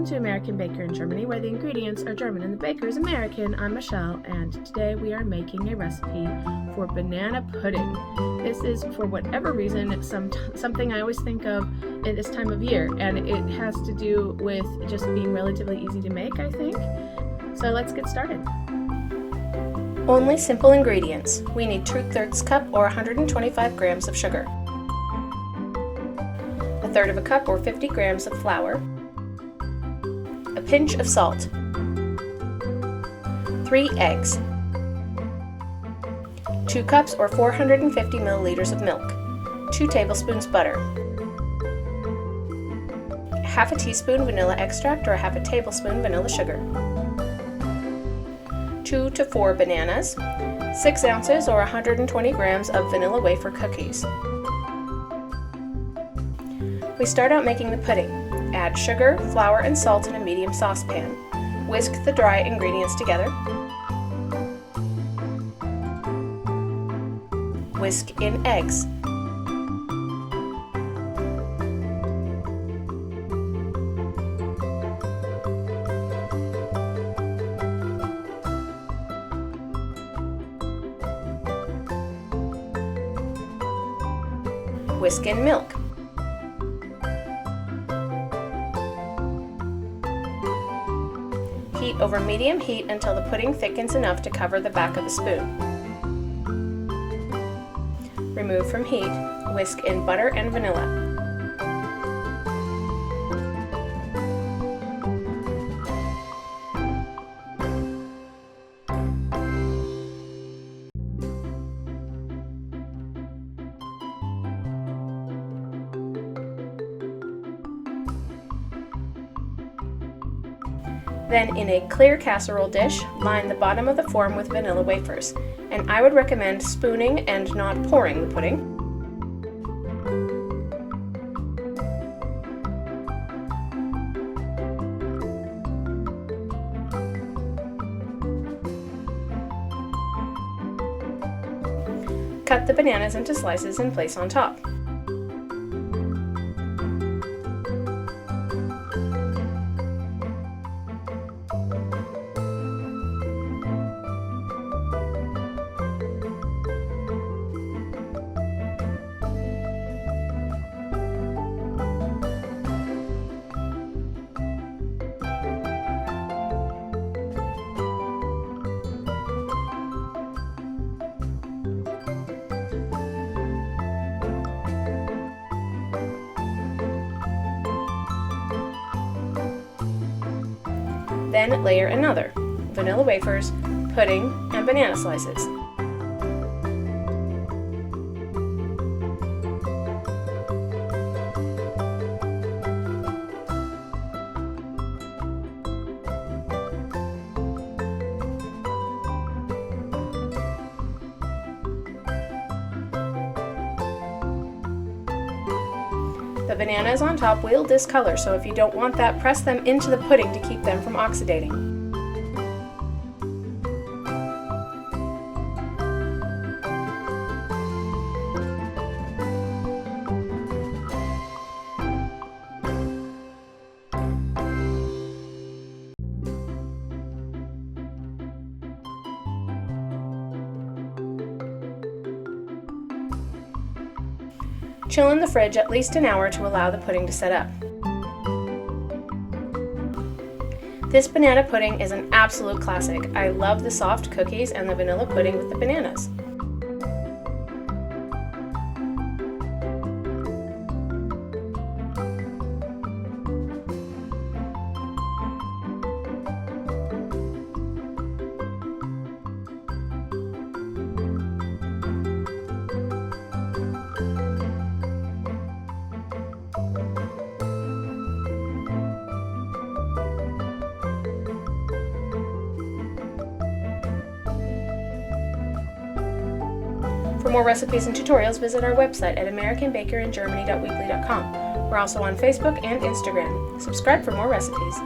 to American Baker in Germany, where the ingredients are German and the baker is American. I'm Michelle, and today we are making a recipe for banana pudding. This is, for whatever reason, something I always think of at this time of year, and it has to do with just being relatively easy to make, I think. So let's get started. Only simple ingredients. We need 2/3 cup or 125 grams of sugar, 1/3 cup or 50 grams of flour, a pinch of salt, 3 eggs, 2 cups or 450 milliliters of milk, 2 tablespoons butter, half a teaspoon vanilla extract or half a tablespoon vanilla sugar, 2 to 4 bananas, 6 ounces or 120 grams of vanilla wafer cookies. We start out making the pudding. Add sugar, flour, and salt in a medium saucepan. Whisk the dry ingredients together. Whisk in eggs. Whisk in milk. Heat over medium heat until the pudding thickens enough to cover the back of a spoon. Remove from heat, whisk in butter and vanilla. Then, in a clear casserole dish, line the bottom of the form with vanilla wafers, and I would recommend spooning and not pouring the pudding. Cut the bananas into slices and place on top. Then layer another, vanilla wafers, pudding, and banana slices. The bananas on top will discolor, so if you don't want that, press them into the pudding to keep them from oxidating. Chill in the fridge at least an hour to allow the pudding to set up. This banana pudding is an absolute classic. I love the soft cookies and the vanilla pudding with the bananas. For more recipes and tutorials, visit our website at americanbakeringermany.weebly.com. We're also on Facebook and Instagram. Subscribe for more recipes.